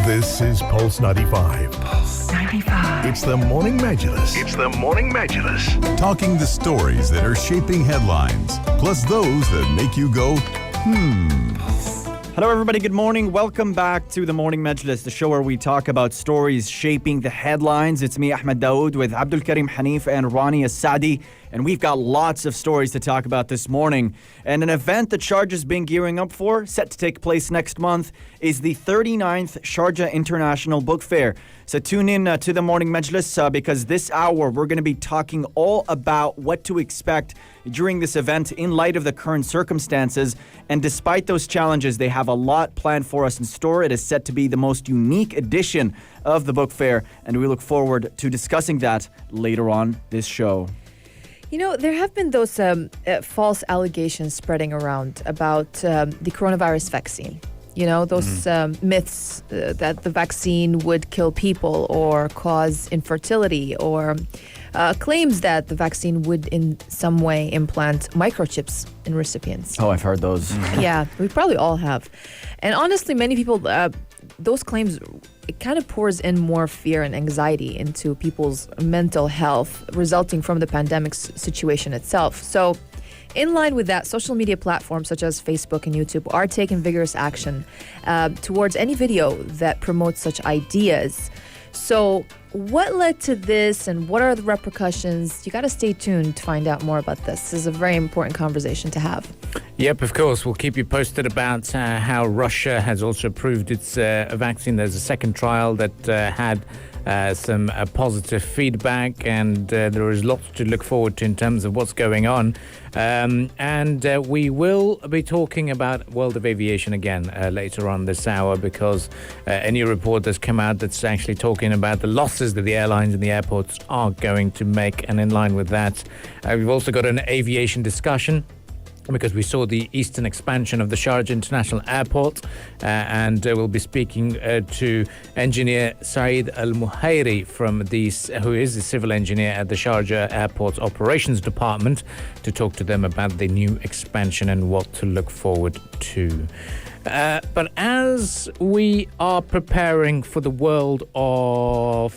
This is Pulse 95. Pulse 95. It's the Morning Majlis. It's the Morning Majlis. Talking the stories that are shaping headlines, plus those that make you go, Hello everybody, good morning. Welcome back to the Morning Majlis, the show where we talk about stories shaping the headlines. It's me, Ahmed Dawood, with Abdul Karim Hanif and Rani As-Saadi. And we've got lots of stories to talk about this morning. And an event that Sharjah's been gearing up for, set to take place next month, is the 39th Sharjah International Book Fair. So tune in to the Morning Majlis because this hour we're going to be talking all about what to expect during this event in light of the current circumstances. And despite those challenges, they have a lot planned for us in store. It is set to be the most unique edition of the book fair, and we look forward to discussing that later on this show. You know, there have been those false allegations spreading around about the coronavirus vaccine. You know, those myths that the vaccine would kill people or cause infertility, or claims that the vaccine would in some way implant microchips in recipients. Oh, I've heard those. Yeah, we probably all have. And honestly, many people, those claims, it kind of pours in more fear and anxiety into people's mental health resulting from the pandemic situation itself. So in line with that, social media platforms such as Facebook and YouTube are taking vigorous action towards any video that promotes such ideas. So what led to this and what are the repercussions? You got to stay tuned to find out more about this. This is a very important conversation to have. Yep, of course. We'll keep you posted about how Russia has also approved its vaccine. There's a second trial that had some positive feedback, and there is lots to look forward to in terms of what's going on. And we will be talking about World of Aviation again later on this hour, because a new report has come out that's actually talking about the losses that the airlines and the airports are going to make. And in line with that, we've also got an aviation discussion, because we saw the eastern expansion of the Sharjah International Airport, and we'll be speaking to engineer Saeed Al-Muhairi who is the civil engineer at the Sharjah Airport's operations department, to talk to them about the new expansion and what to look forward to. But as we are preparing for the world of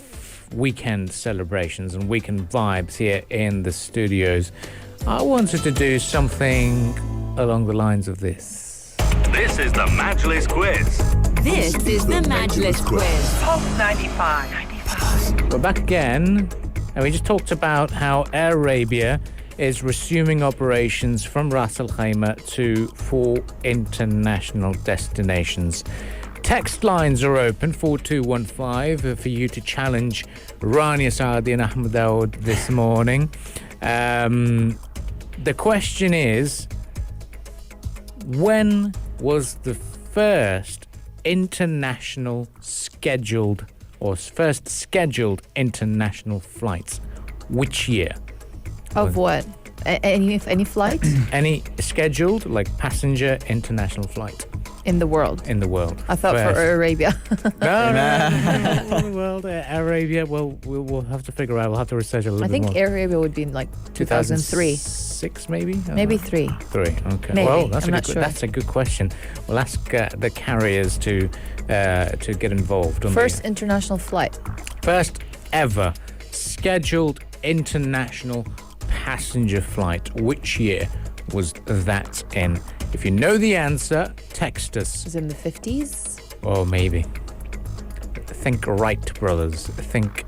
weekend celebrations and weekend vibes here in the studios, I wanted to do something along the lines of this. This is the Majlis Quiz. This is the Majlis Quiz. Pulse 95. We're back again, and we just talked about how Air Arabia is resuming operations from Ras Al Khaimah to 4 international destinations. Text lines are open, 4215, for you to challenge Rani As-Saadi and Ahmed Dawood this morning. The question is, when was the first scheduled international flights? Which year? Of what? Any flight? Any scheduled, like passenger international flight. In the world? In the world. I thought first. For Air Arabia. No. In the world, Air Arabia, well, we'll have to figure out. We'll have to research a little bit more. I think Air Arabia would be in like 2003. 6 maybe? Maybe 3. 3, okay. Maybe. Well, That's a good question. We'll ask the carriers to get involved. First international flight. First ever scheduled international passenger flight. Which year was that in? If you know the answer, text us. Was it in the 50s? Oh, maybe. Think Wright brothers. Think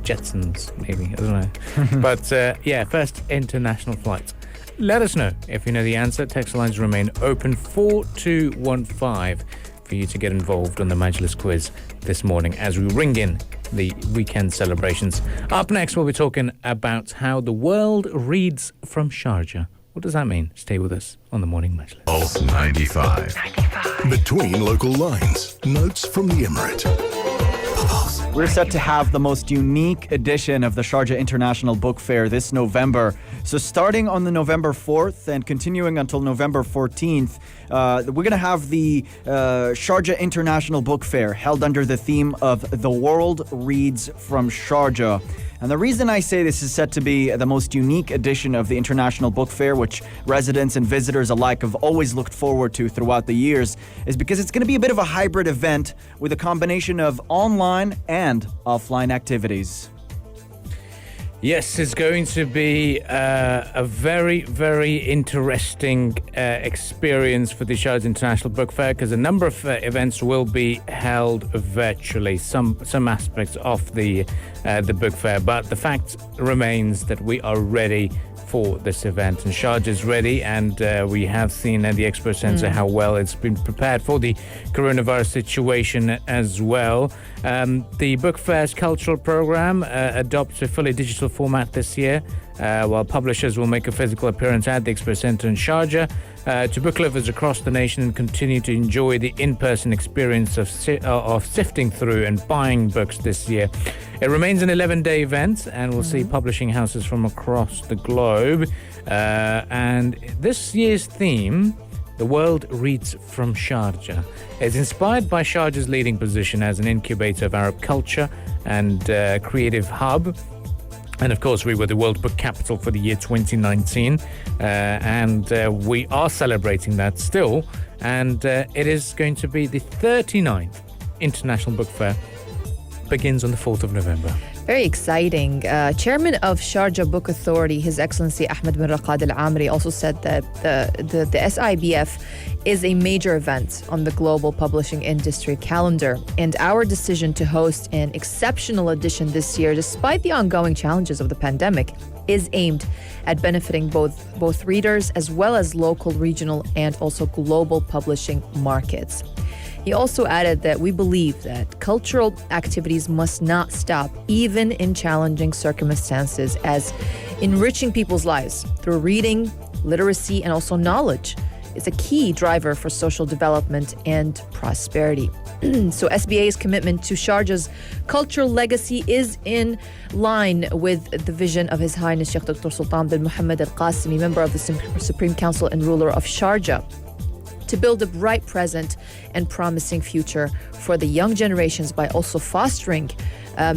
Jetsons, maybe. I don't know. But yeah, first international flight. Let us know if you know the answer. Text lines remain open, 4215, for you to get involved on the Majlis Quiz this morning as we ring in the weekend celebrations. Up next, we'll be talking about how the world reads from Sharjah. What does that mean? Stay with us on the Morning Majlis. Pulse 95. Between local lines, notes from the Emirate. We're set to have the most unique edition of the Sharjah International Book Fair this November. So starting on the November 4th and continuing until November 14th, we're going to have the Sharjah International Book Fair held under the theme of The World Reads from Sharjah. And the reason I say this is set to be the most unique edition of the International Book Fair, which residents and visitors alike have always looked forward to throughout the years, is because it's going to be a bit of a hybrid event with a combination of online and offline activities. Yes, it's going to be a very, very interesting experience for the Sharjah International Book Fair, because a number of events will be held virtually, some aspects of the book fair. But the fact remains that we are ready for this event, and Sharjah is ready, and we have seen at the Expo Centre how well it's been prepared for the coronavirus situation as well. The book fair's cultural program adopts a fully digital format this year, while publishers will make a physical appearance at the Expo Centre in Sharjah to book lovers across the nation and continue to enjoy the in-person experience of sifting through and buying books this year. It remains an 11-day event and will see publishing houses from across the globe. And this year's theme, The World Reads from Sharjah, is inspired by Sharjah's leading position as an incubator of Arab culture and creative hub. And of course, we were the World Book Capital for the year 2019, and we are celebrating that still. And it is going to be the 39th International Book Fair. Begins on the 4th of November. Very exciting. Chairman of Sharjah Book Authority, His Excellency Ahmed bin Raqad Al-Amri, also said that the SIBF is a major event on the global publishing industry calendar. And our decision to host an exceptional edition this year, despite the ongoing challenges of the pandemic, is aimed at benefiting both readers as well as local, regional, and also global publishing markets. He also added that we believe that cultural activities must not stop, even in challenging circumstances, as enriching people's lives through reading, literacy, and also knowledge is a key driver for social development and prosperity. So SBA's commitment to Sharjah's cultural legacy is in line with the vision of His Highness Sheikh Dr. Sultan bin Mohammed Al Qasimi, member of the Supreme Council and ruler of Sharjah, to build a bright present and promising future for the young generations by also fostering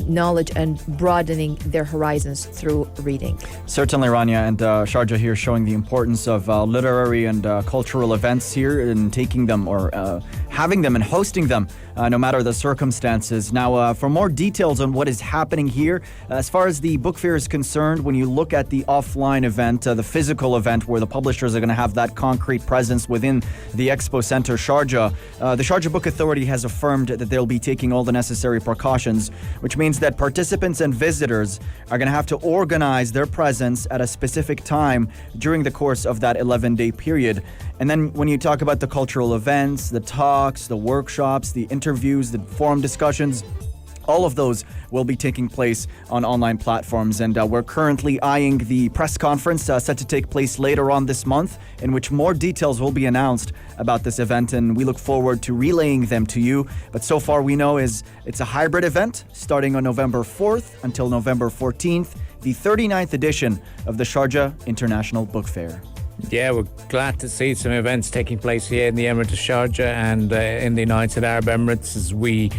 knowledge and broadening their horizons through reading. Certainly, Rania, and Sharjah here showing the importance of literary and cultural events here and taking them or having them and hosting them no matter the circumstances. Now, for more details on what is happening here, as far as the book fair is concerned, when you look at the offline event, the physical event where the publishers are going to have that concrete presence within the Expo Center, Sharjah, the Sharjah Book Authority has affirmed that they'll be taking all the necessary precautions, which means that participants and visitors are going to have to organize their presence at a specific time during the course of that 11-day period. And then when you talk about the cultural events, the talks, the workshops, the interviews, the forum discussions, all of those will be taking place on online platforms. And we're currently eyeing the press conference set to take place later on this month, in which more details will be announced about this event. And we look forward to relaying them to you. But so far we know is it's a hybrid event starting on November 4th until November 14th, the 39th edition of the Sharjah International Book Fair. Yeah, we're glad to see some events taking place here in the Emirate of Sharjah and in the United Arab Emirates as we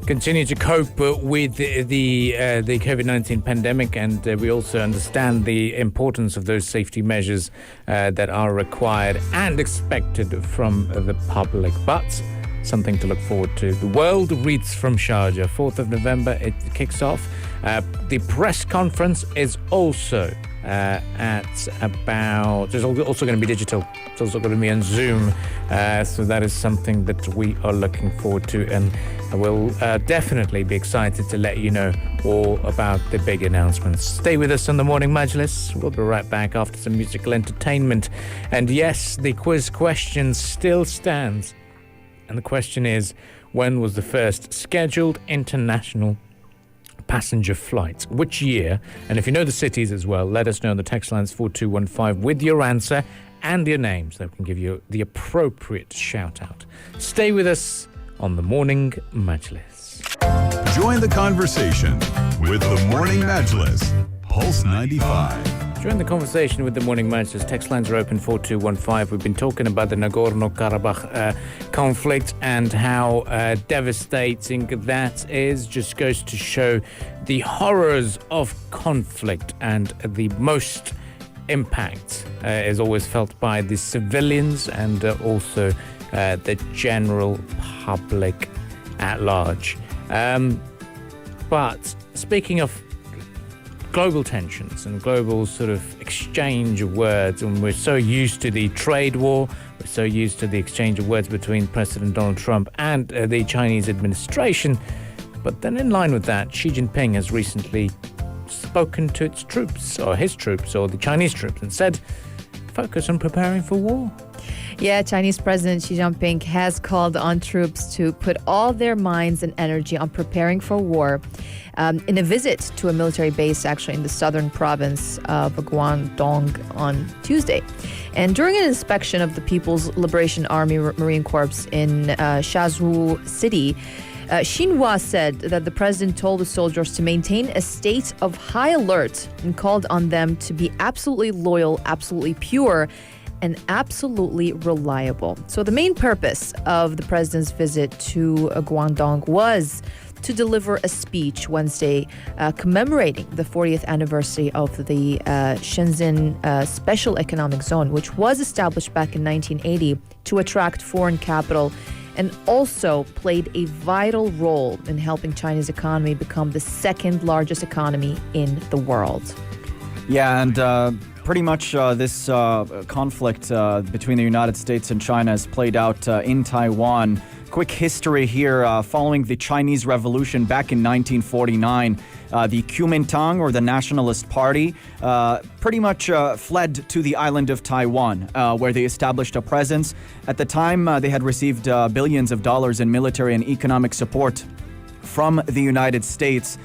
continue to cope with the COVID-19 pandemic, and we also understand the importance of those safety measures that are required and expected from the public. But something to look forward to. The World Reads from Sharjah, 4th of November, it kicks off. The press conference is also at about, there's also going to be digital, it's also going to be on Zoom, so that is something that we are looking forward to, and we'll definitely be excited to let you know all about the big announcements. Stay with us on the Morning Majlis. We'll be right back after some musical entertainment. And yes, the quiz question still stands, and the question is, when was the first scheduled international passenger flight? Which year? And if you know the cities as well, let us know on the text lines 4215 with your answer and your name, so we can give you the appropriate shout out. Stay with us on the Morning Majlis. Join the conversation with the Morning Majlis, Pulse 95. During the conversation with the Morning Majlis, text lines are open 4215. We've been talking about the Nagorno-Karabakh conflict and how devastating that is. Just goes to show the horrors of conflict, and the most impact is always felt by the civilians and also the general public at large. But speaking of global tensions and global sort of exchange of words, and we're so used to the trade war, we're so used to the exchange of words between President Donald Trump and the Chinese administration. But then in line with that, Xi Jinping has recently spoken to its troops, or his troops, or the Chinese troops, and said, focus on preparing for war. Yeah, Chinese President Xi Jinping has called on troops to put all their minds and energy on preparing for war in a visit to a military base actually in the southern province of Guangdong on Tuesday. And during an inspection of the People's Liberation Army Marine Corps in Shazhou City, Xinhua said that the president told the soldiers to maintain a state of high alert and called on them to be absolutely loyal, absolutely pure, and absolutely reliable. So the main purpose of the president's visit to Guangdong was to deliver a speech Wednesday commemorating the 40th anniversary of the Shenzhen Special Economic Zone, which was established back in 1980 to attract foreign capital and also played a vital role in helping China's economy become the second largest economy in the world. Yeah, and pretty much this conflict between the United States and China has played out in Taiwan. Quick history here. Following the Chinese Revolution back in 1949, the Kuomintang, or the Nationalist Party, pretty much fled to the island of Taiwan, where they established a presence. At the time, they had received billions of dollars in military and economic support from the United States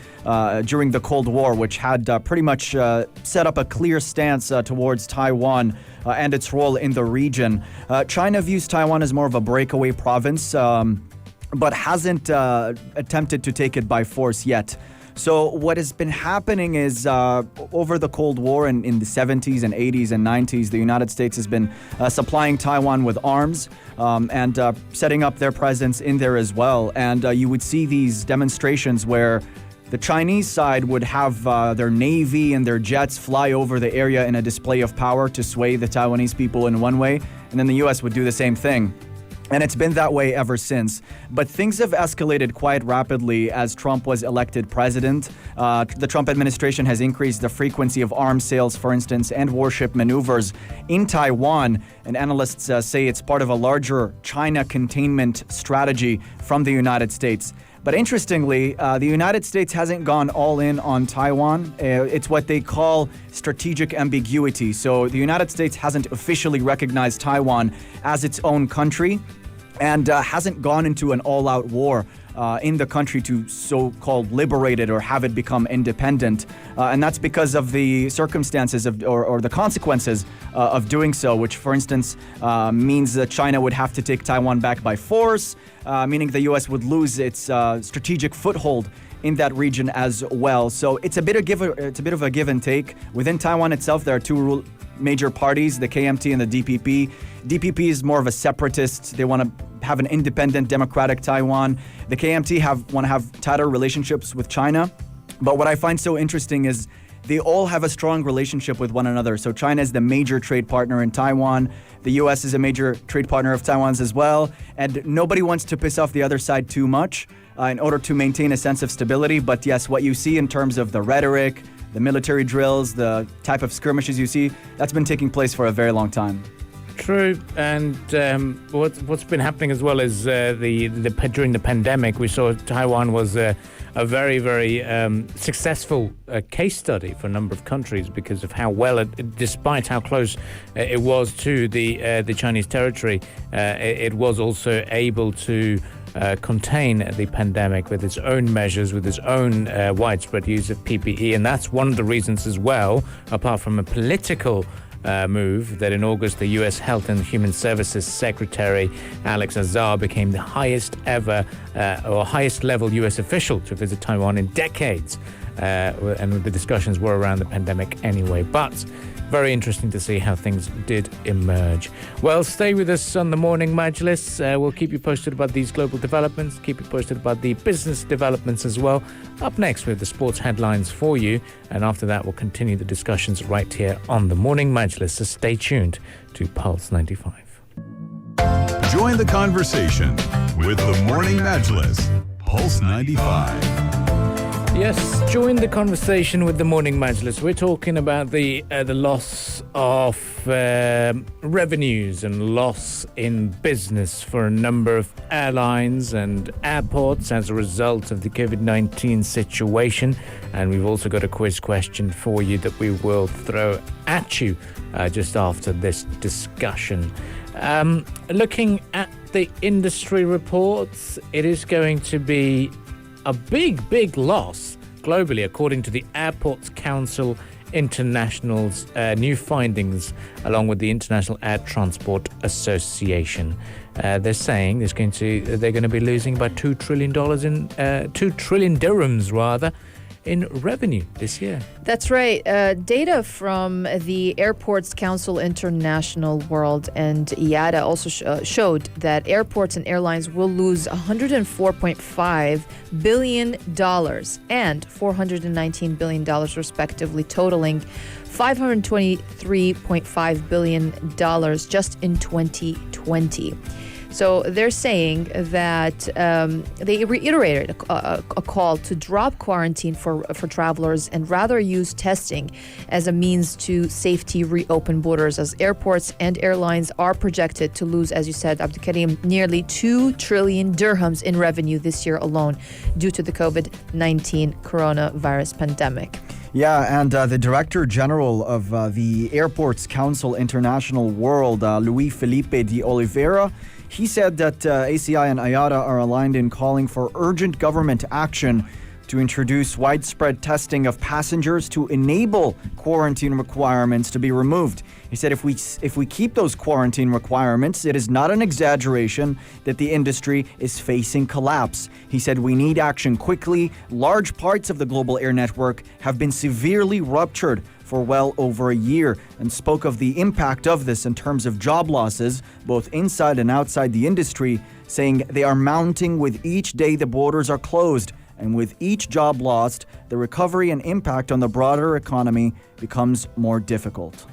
during the Cold War, which had pretty much set up a clear stance towards Taiwan and its role in the region. China views Taiwan as more of a breakaway province, but hasn't attempted to take it by force yet. So what has been happening is over the Cold War and in the 70s and 80s and 90s, the United States has been supplying Taiwan with arms and setting up their presence in there as well. And you would see these demonstrations where the Chinese side would have their navy and their jets fly over the area in a display of power to sway the Taiwanese people in one way, and then the U.S. would do the same thing. And it's been that way ever since. But things have escalated quite rapidly as Trump was elected president. The Trump administration has increased the frequency of arms sales, for instance, and warship maneuvers in Taiwan. And analysts say it's part of a larger China containment strategy from the United States. But interestingly, the United States hasn't gone all in on Taiwan. It's what they call strategic ambiguity. So the United States hasn't officially recognized Taiwan as its own country and hasn't gone into an all-out war in the country to so-called liberate it or have it become independent. And that's because of the circumstances of, or the consequences of doing so, which, for instance, means that China would have to take Taiwan back by force, meaning the U.S. would lose its strategic foothold in that region as well. So it's a bit of a give and take. Within Taiwan itself, there are two major parties, the KMT and the DPP. DPP is more of a separatist. They want to have an independent democratic Taiwan. The KMT want to have tighter relationships with China. But what I find so interesting is they all have a strong relationship with one another. So China is the major trade partner in Taiwan. The U.S. is a major trade partner of Taiwan's as well. And nobody wants to piss off the other side too much in order to maintain a sense of stability. But yes, what you see in terms of the rhetoric, the military drills, the type of skirmishes you see, that's been taking place for a very long time. True, and what's been happening as well is during the pandemic, we saw Taiwan was a very, very successful case study for a number of countries because of how well, despite how close it was to the Chinese territory, it was also able to contain the pandemic with its own measures, with its own widespread use of PPE. And that's one of the reasons as well, apart from a political move that in August, the U.S. Health and Human Services Secretary Alex Azar became the highest level U.S. official to visit Taiwan in decades. And the discussions were around the pandemic anyway. But very interesting to see how things did emerge. Well, stay with us on the Morning Majlis. We'll keep you posted about these global developments, keep you posted about the business developments as well. Up next, we have the sports headlines for you. And after that, we'll continue the discussions right here on the Morning Majlis. So stay tuned to Pulse 95. Join the conversation with the Morning Majlis, Pulse 95. Yes, join the conversation with the Morning Majlis. We're talking about the loss of revenues and loss in business for a number of airlines and airports as a result of the COVID-19 situation. And we've also got a quiz question for you that we will throw at you just after this discussion. Looking at the industry reports, it is going to be a big loss globally, according to the Airports Council International's new findings, along with the International Air Transport Association. They're saying they're going to be losing about $2 trillion in 2 trillion dirhams rather in revenue this year. That's right. Data from the Airports Council International World and IATA also showed that airports and airlines will lose $104.5 billion and $419 billion respectively, totaling $523.5 billion just in 2020. So they're saying that they reiterated a call to drop quarantine for travelers and rather use testing as a means to safely reopen borders, as airports and airlines are projected to lose, as you said, Abdul Karim, nearly 2 trillion dirhams in revenue this year alone due to the COVID-19 coronavirus pandemic. Yeah, and the Director General of the Airports Council International World, Luis Felipe de Oliveira, he said that ACI and IATA are aligned in calling for urgent government action to introduce widespread testing of passengers to enable quarantine requirements to be removed. He said if we keep those quarantine requirements, it is not an exaggeration that the industry is facing collapse. He said we need action quickly. Large parts of the global air network have been severely ruptured for well over a year, and spoke of the impact of this in terms of job losses, both inside and outside the industry, saying they are mounting with each day the borders are closed. And with each job lost, the recovery and impact on the broader economy becomes more difficult.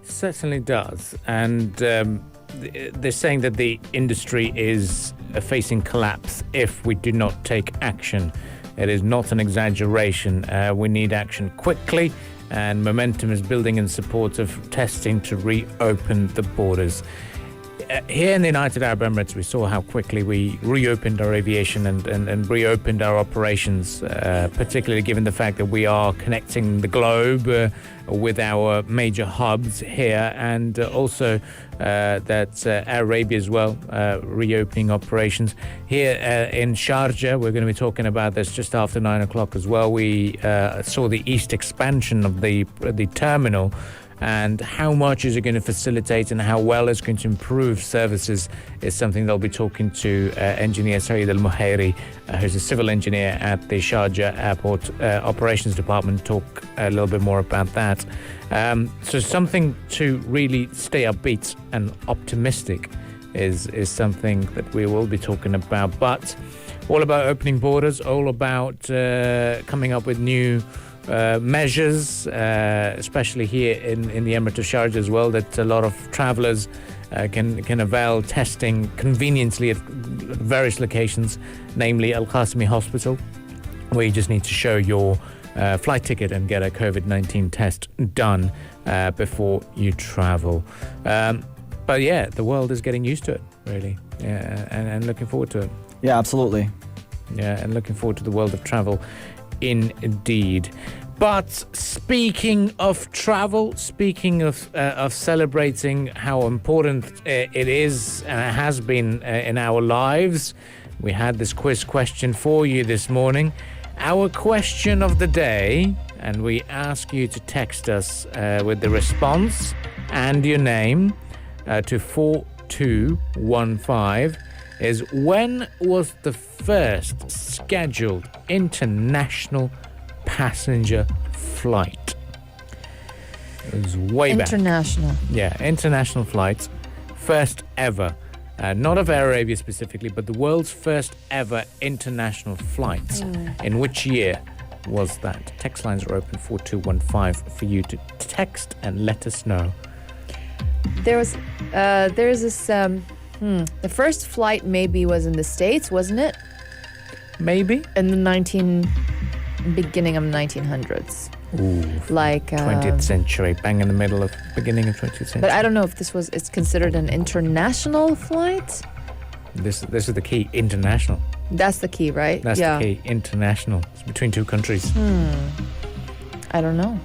Certainly does. And they're saying that the industry is facing collapse if we do not take action. It is not an exaggeration. We need action quickly, and momentum is building in support of testing to reopen the borders. Here in the United Arab Emirates, we saw how quickly we reopened our aviation and reopened our operations, particularly given the fact that we are connecting the globe with our major hubs here, and also that Air Arabia as well, reopening operations. Here in Sharjah, we're going to be talking about this just after 9 o'clock as well. We saw the east expansion of the terminal, and how much is it going to facilitate and how well it's going to improve services is something they'll be talking to engineer Saeed Al-Muhairi, who's a civil engineer at the Sharjah Airport Operations Department, talk a little bit more about that. So something to really stay upbeat and optimistic is something that we will be talking about. But all about opening borders, all about coming up with new measures, especially here in the Emirate of Sharjah as well, that a lot of travellers can avail testing conveniently at various locations, namely Al Qasimi Hospital, where you just need to show your flight ticket and get a COVID-19 test done before you travel. But yeah, the world is getting used to it, really, and looking forward to it. Yeah, absolutely. Yeah, and looking forward to the world of travel indeed. But speaking of travel, speaking of celebrating how important it is and it has been in our lives, we had this quiz question for you this morning. Our question of the day, and we ask you to text us with the response and your name to 4215, is when was the first scheduled international passenger flight? It was way back. International. Yeah, international flights. First ever. Not of Air Arabia specifically, but the world's first ever international flight. In which year was that? Text lines are open 4215 for you to text and let us know. There's this. The first flight maybe was in the States, wasn't it? Maybe. In the beginning of 1900s. Ooh, like 20th century, bang in the middle of beginning of 20th century. But I don't know if it's considered an international flight. This is the key, international. That's the key, right? That's the key, international. It's between two countries. I don't know.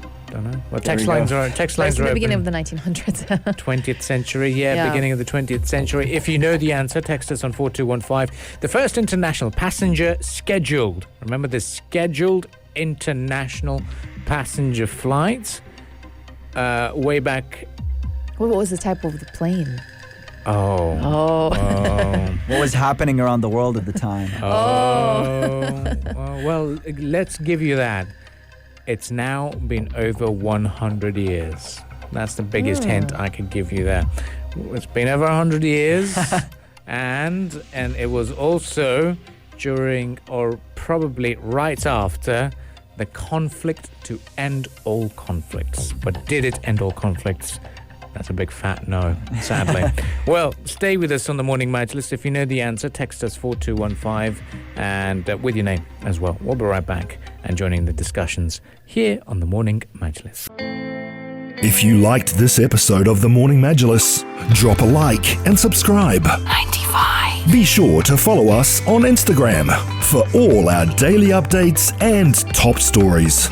Well, text lines are It's open. the beginning of the 1900s. 20th century, beginning of the 20th century. If you know the answer, text us on 4215. The first international passenger scheduled. Remember the scheduled international passenger flights way back. What was the type of the plane? Oh. What was happening around the world at the time? Well, let's give you that. It's now been over 100 years. That's the biggest hint I could give you there. It's been over 100 years, and it was also during, or probably right after, the conflict to end all conflicts. But did it end all conflicts? That's a big fat no, sadly. Well, stay with us on the Morning Majlis. If you know the answer, text us 4215 and with your name as well. We'll be right back and joining the discussions here on the Morning Majlis. If you liked this episode of the Morning Majlis, drop a like and subscribe. 95. Be sure to follow us on Instagram for all our daily updates and top stories.